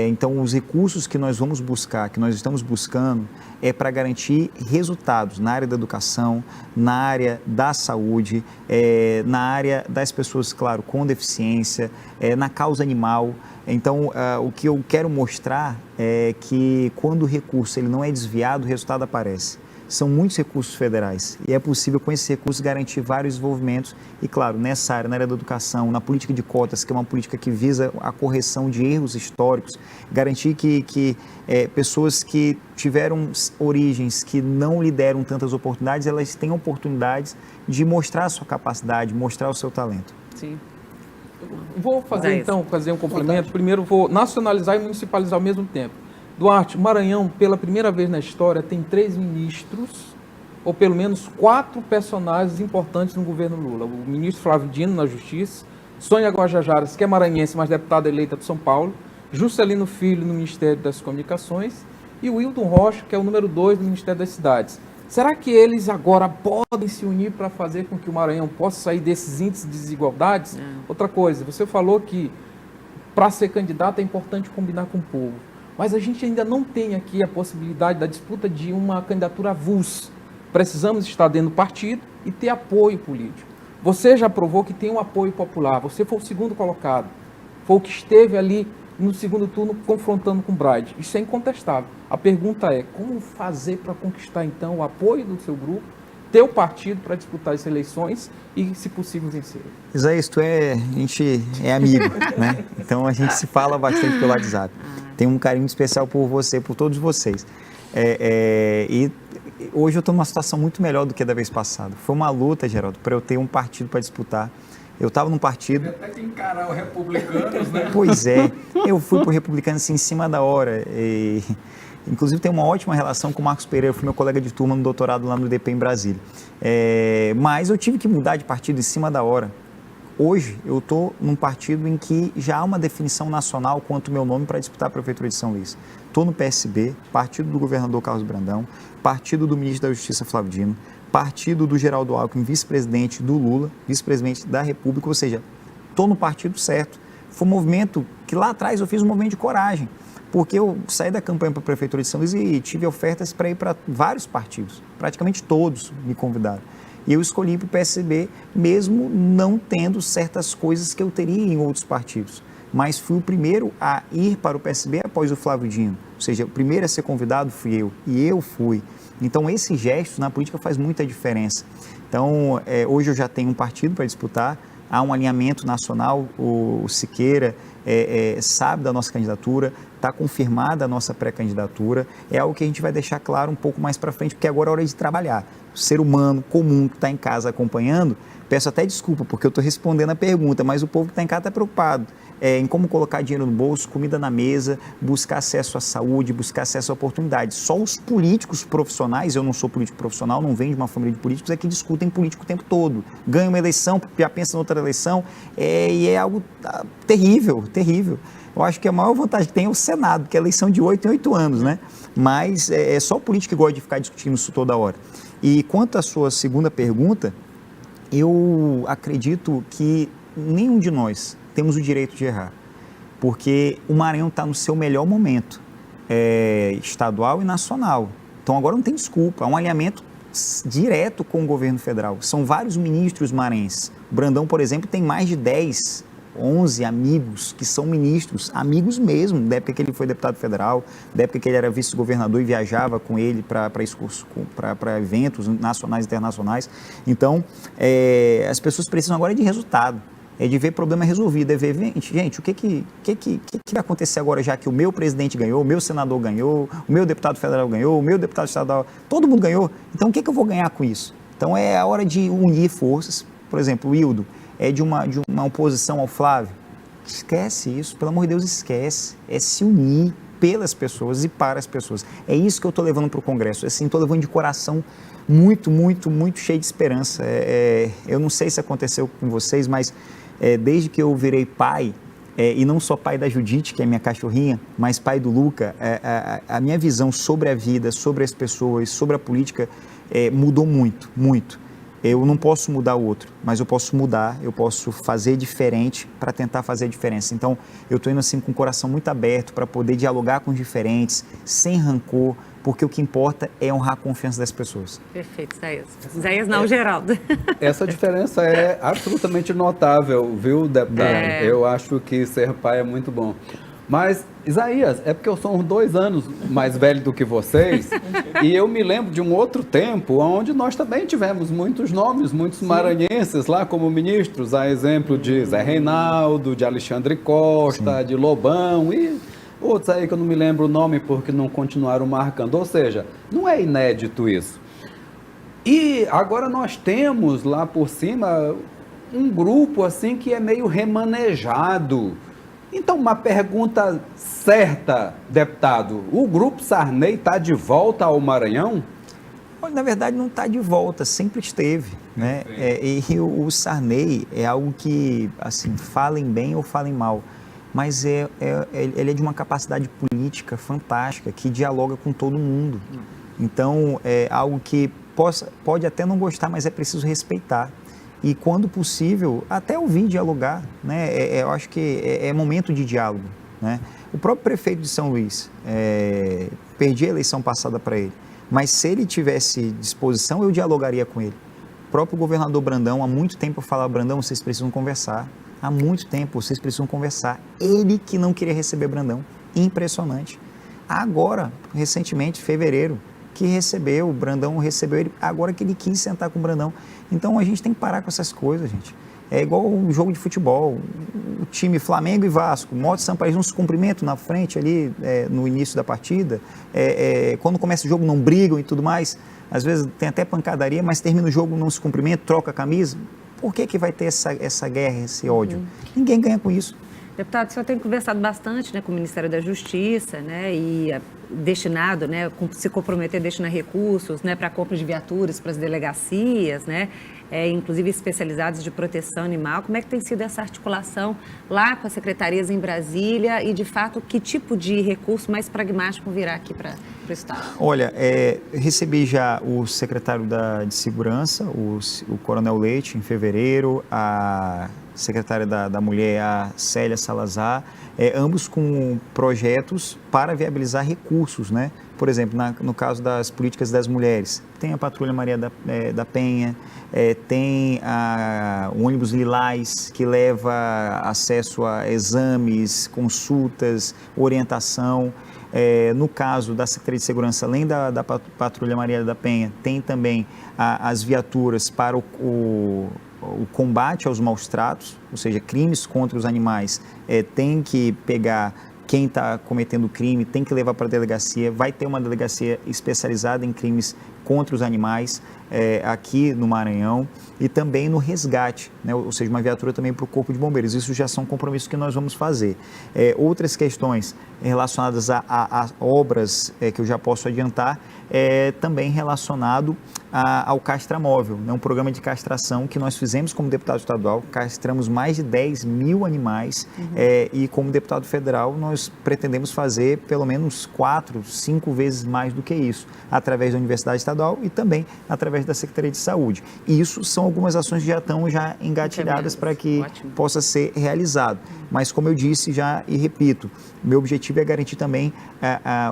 Então, os recursos que nós vamos buscar, que nós estamos buscando, é para garantir resultados na área da educação, na área da saúde, na área das pessoas, claro, com deficiência, na causa animal. Então, o que eu quero mostrar é que quando o recurso ele não é desviado, o resultado aparece. São muitos recursos federais e é possível com esses recursos garantir vários desenvolvimentos e, claro, nessa área, na área da educação, na política de cotas, que é uma política que visa a correção de erros históricos, garantir que pessoas que tiveram origens que não lhe deram tantas oportunidades, elas tenham oportunidades de mostrar a sua capacidade, mostrar o seu talento. Sim. Vou fazer um complemento. Primeiro vou nacionalizar e municipalizar ao mesmo tempo. Duarte, Maranhão, pela primeira vez na história, tem 3 ministros, ou pelo menos 4 personagens importantes no governo Lula. O ministro Flávio Dino, na Justiça, Sônia Guajajaras, que é maranhense, mas deputada eleita de São Paulo, Juscelino Filho, no Ministério das Comunicações, e o Wildon Rocha, que é o número 2 do Ministério das Cidades. Será que eles agora podem se unir para fazer com que o Maranhão possa sair desses índices de desigualdades? Outra coisa, você falou que para ser candidato é importante combinar com o povo. Mas a gente ainda não tem aqui a possibilidade da disputa de uma candidatura avulsa. Precisamos estar dentro do partido e ter apoio político. Você já provou que tem um apoio popular, você foi o segundo colocado, foi o que esteve ali no segundo turno confrontando com o Braide. Isso é incontestável. A pergunta é, como fazer para conquistar então o apoio do seu grupo, ter o partido para disputar as eleições e, se possível, vencer? Isaías, a gente é amigo, né? Então a gente se fala bastante pelo WhatsApp. Tenho um carinho especial por você, por todos vocês. E hoje eu estou numa situação muito melhor do que da vez passada. Foi uma luta, Geraldo, para eu ter um partido para disputar. Eu estava num partido... Até que encarar o Republicanos, né? Pois é, eu fui para o Republicanos assim, em cima da hora. Inclusive, tenho uma ótima relação com o Marcos Pereira, fui meu colega de turma no doutorado lá no IDP em Brasília. Mas eu tive que mudar de partido em cima da hora. Hoje, eu estou num partido em que já há uma definição nacional quanto ao meu nome para disputar a Prefeitura de São Luís. Estou no PSB, partido do governador Carlos Brandão, partido do ministro da Justiça Flávio Dino, partido do Geraldo Alckmin, vice-presidente do Lula, vice-presidente da República, ou seja, estou no partido certo. Foi um movimento que lá atrás eu fiz um movimento de coragem, porque eu saí da campanha para a Prefeitura de São Luís e tive ofertas para ir para vários partidos, praticamente todos me convidaram. E eu escolhi para o PSB, mesmo não tendo certas coisas que eu teria em outros partidos. Mas fui o primeiro a ir para o PSB após o Flávio Dino. Ou seja, o primeiro a ser convidado fui eu, e eu fui. Então, esse gesto na política faz muita diferença. Então, hoje eu já tenho um partido para disputar, há um alinhamento nacional, o Siqueira sabe da nossa candidatura, está confirmada a nossa pré-candidatura, é algo que a gente vai deixar claro um pouco mais para frente, porque agora é hora de trabalhar. O ser humano comum que está em casa acompanhando, peço até desculpa, porque eu estou respondendo a pergunta, mas o povo que está em casa está preocupado em como colocar dinheiro no bolso, comida na mesa, buscar acesso à saúde, buscar acesso a oportunidades. Só os políticos profissionais, eu não sou político profissional, não venho de uma família de políticos, é que discutem político o tempo todo. Ganham uma eleição, já pensam em outra eleição, e é algo terrível, terrível. Eu acho que a maior vantagem que tem é o Senado, que é eleição de 8 em 8 anos, né? Mas é só o político que gosta de ficar discutindo isso toda hora. E quanto à sua segunda pergunta, eu acredito que nenhum de nós temos o direito de errar, porque o Maranhão está no seu melhor momento, estadual e nacional. Então agora não tem desculpa, há um alinhamento direto com o governo federal. São vários ministros maranhenses. O Brandão, por exemplo, tem mais de 10 11 amigos que são ministros, amigos mesmo, da época que ele foi deputado federal, da época que ele era vice-governador e viajava com ele para eventos nacionais e internacionais. Então, as pessoas precisam agora de resultado. É de ver problema resolvido, é ver, gente, o que vai acontecer agora, já que o meu presidente ganhou, o meu senador ganhou, o meu deputado federal ganhou, o meu deputado estadual, todo mundo ganhou, então o que eu vou ganhar com isso? Então é a hora de unir forças. Por exemplo, o Hildo é de uma oposição ao Flávio, esquece isso, pelo amor de Deus, esquece, é se unir pelas pessoas e para as pessoas. É isso que eu estou levando para o Congresso, assim, estou levando de coração muito, muito, muito cheio de esperança. Eu não sei se aconteceu com vocês, mas desde que eu virei pai, e não só pai da Judite, que é minha cachorrinha, mas pai do Luca, a minha visão sobre a vida, sobre as pessoas, sobre a política, mudou muito, muito. Eu não posso mudar o outro, mas eu posso mudar, eu posso fazer diferente para tentar fazer a diferença. Então, eu estou indo assim com o coração muito aberto para poder dialogar com os diferentes, sem rancor, porque o que importa é honrar a confiança das pessoas. Perfeito, Isaías. Isaías não, Geraldo. Essa diferença é absolutamente notável, viu, deputado? Eu acho que ser pai é muito bom. Mas, Isaías, é porque eu sou uns 2 anos mais velho do que vocês e eu me lembro de um outro tempo onde nós também tivemos muitos nomes, muitos maranhenses lá como ministros, a exemplo de Zé Reinaldo, de Alexandre Costa, de Lobão e outros aí que eu não me lembro o nome porque não continuaram marcando. Ou seja, não é inédito isso. E agora nós temos lá por cima um grupo assim que é meio remanejado. Então, uma pergunta certa, deputado, o Grupo Sarney está de volta ao Maranhão? Olha, na verdade, não está de volta, sempre esteve, né? E o Sarney é algo que, assim, falem bem ou falem mal, mas ele é de uma capacidade política fantástica, que dialoga com todo mundo. Então, é algo que pode até não gostar, mas é preciso respeitar. E, quando possível, até ouvir dialogar, né? Eu acho que é momento de diálogo, né? O próprio prefeito de São Luís, perdi a eleição passada para ele, mas se ele tivesse disposição, eu dialogaria com ele. O próprio governador Brandão, há muito tempo eu falava, Brandão, vocês precisam conversar. Há muito tempo vocês precisam conversar. Ele que não queria receber Brandão, impressionante. Agora, recentemente, fevereiro, que recebeu, o Brandão recebeu ele, agora que ele quis sentar com o Brandão. Então a gente tem que parar com essas coisas, gente. É igual um jogo de futebol, o time Flamengo e Vasco, Mota e Sampaio não se cumprimentam na frente ali, no início da partida, quando começa o jogo não brigam e tudo mais, às vezes tem até pancadaria, mas termina o jogo, não se cumprimentam, troca a camisa. Por que vai ter essa guerra, esse ódio? Ninguém ganha com isso. Deputado, o senhor tem conversado bastante, né, com o Ministério da Justiça, né, e destinado, né, se comprometer a destinar recursos, né, para a compra de viaturas para as delegacias, né, inclusive especializadas de proteção animal. Como é que tem sido essa articulação lá com as secretarias em Brasília e, de fato, que tipo de recurso mais pragmático virá aqui para o Estado? Olha, recebi já o secretário de Segurança, o Coronel Leite, em fevereiro, a secretária da Mulher, a Célia Salazar, ambos com projetos para viabilizar recursos, né? Por exemplo, no caso das políticas das mulheres, tem a Patrulha Maria da Penha, tem o ônibus Lilás, que leva acesso a exames, consultas, orientação. No caso da Secretaria de Segurança, além da Patrulha Maria da Penha, tem também as viaturas para o combate aos maus tratos, ou seja, crimes contra os animais, tem que pegar quem está cometendo crime, tem que levar para a delegacia, vai ter uma delegacia especializada em crimes contra os animais aqui no Maranhão e também no resgate, né? Ou seja, uma viatura também para o Corpo de Bombeiros. Isso já são compromissos que nós vamos fazer. Outras questões relacionadas a obras que eu já posso adiantar, também relacionado ao castramóvel, né? Um programa de castração que nós fizemos como deputado estadual, castramos mais de 10 mil animais e como deputado federal nós pretendemos fazer pelo menos 4, 5 vezes mais do que isso, através da Universidade Estadual. estadual e também através da Secretaria de Saúde. E isso são algumas ações que já estão engatilhadas para que possa ser realizado. Mas, como eu disse já e repito, meu objetivo é garantir também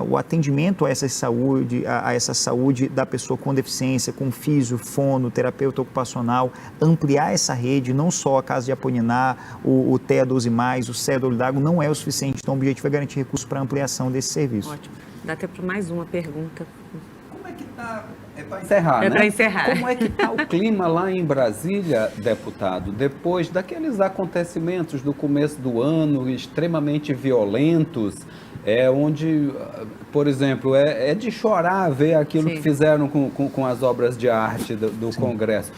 o atendimento a essa saúde da pessoa com deficiência, com físio, fono, terapeuta ocupacional, ampliar essa rede, não só a Casa de Apolinar, o TEA 12+, o CEA do Olho d'Água, não é o suficiente. Então, o objetivo é garantir recursos para ampliação desse serviço. Ótimo. Dá até para mais uma pergunta. Como é que está... É para encerrar, né? É para encerrar. Como é que está o clima lá em Brasília, deputado, depois daqueles acontecimentos do começo do ano extremamente violentos, onde, por exemplo, é de chorar ver aquilo que fizeram com as obras de arte do Congresso.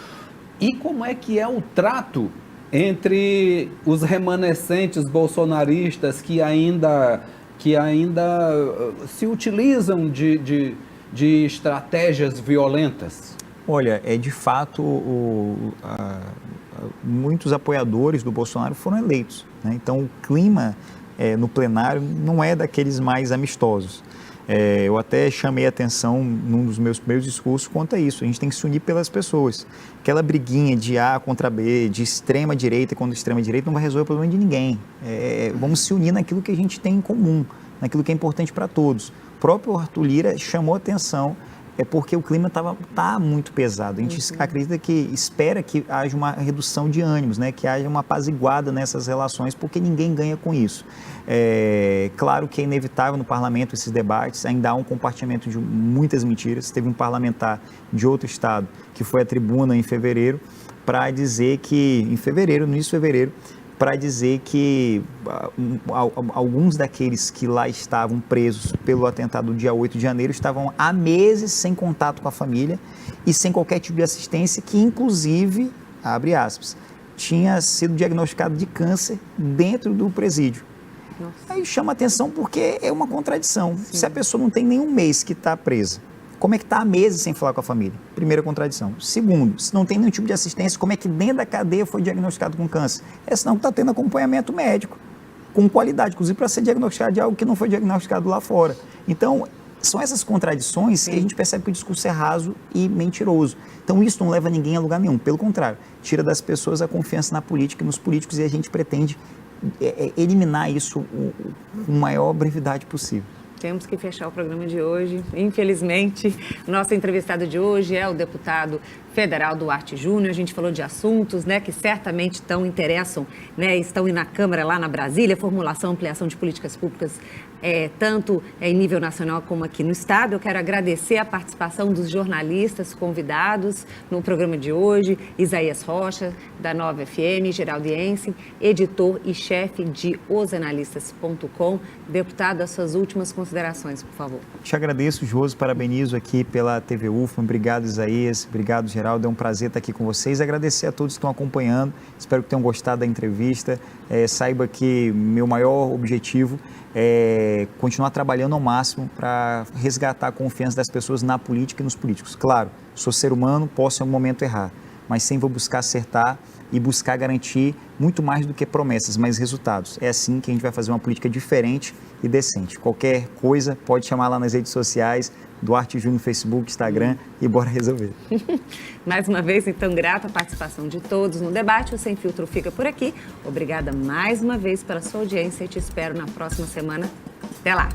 E como é que é o trato entre os remanescentes bolsonaristas que ainda se utilizam de estratégias violentas? Olha, de fato, muitos apoiadores do Bolsonaro foram eleitos, né? Então, o clima no plenário não é daqueles mais amistosos. Eu até chamei a atenção num dos meus primeiros discursos quanto a isso. A gente tem que se unir pelas pessoas. Aquela briguinha de A contra B, de extrema direita contra extrema direita, não vai resolver o problema de ninguém. Vamos se unir naquilo que a gente tem em comum, naquilo que é importante para todos. O próprio Arthur Lira chamou a atenção, porque o clima está muito pesado. A gente acredita espera que haja uma redução de ânimos, né? Que haja uma apaziguada nessas relações, porque ninguém ganha com isso. Claro que é inevitável no parlamento esses debates, ainda há um compartilhamento de muitas mentiras. Teve um parlamentar de outro estado que foi à tribuna em fevereiro para dizer que, no início de fevereiro, para dizer que alguns daqueles que lá estavam presos pelo atentado do dia 8 de janeiro estavam há meses sem contato com a família e sem qualquer tipo de assistência, que inclusive, abre aspas, tinha sido diagnosticado de câncer dentro do presídio. Nossa. Aí chama atenção porque é uma contradição. Sim. Se a pessoa não tem nenhum mês que está presa, como é que está há meses sem falar com a família? Primeira contradição. Segundo, se não tem nenhum tipo de assistência, como é que dentro da cadeia foi diagnosticado com câncer? É sinal que está tendo acompanhamento médico, com qualidade, inclusive para ser diagnosticado de algo que não foi diagnosticado lá fora. Então, são essas contradições que a gente percebe que o discurso é raso e mentiroso. Então, isso não leva ninguém a lugar nenhum. Pelo contrário, tira das pessoas a confiança na política e nos políticos, e a gente pretende eliminar isso com a maior brevidade possível. Temos que fechar o programa de hoje. Infelizmente, nosso entrevistado de hoje é o deputado federal Duarte Júnior. A gente falou de assuntos, né, que certamente interessam, né, estão na Câmara lá na Brasília, formulação, ampliação de políticas públicas, tanto em nível nacional como aqui no estado. Eu quero agradecer a participação dos jornalistas convidados no programa de hoje: Isaías Rocha, da Nova FM, Geraldo Yensen, editor e chefe de osanalistas.com. Deputado, as suas últimas considerações, por favor. Te agradeço, Josi, parabenizo aqui pela TV UFMA. Obrigado, Isaías. Obrigado, Geraldo. É um prazer estar aqui com vocês. Agradecer a todos que estão acompanhando. Espero que tenham gostado da entrevista. Saiba que meu maior objetivo é continuar trabalhando ao máximo para resgatar a confiança das pessoas na política e nos políticos. Claro, sou ser humano, posso em algum momento errar, mas sempre vou buscar acertar e buscar garantir muito mais do que promessas, mas resultados. É assim que a gente vai fazer uma política diferente e decente. Qualquer coisa, pode chamar lá nas redes sociais, Duarte Júnior no Facebook, Instagram, e bora resolver. Mais uma vez, então, grata a participação de todos no debate. O Sem Filtro fica por aqui. Obrigada mais uma vez pela sua audiência e te espero na próxima semana. Até lá!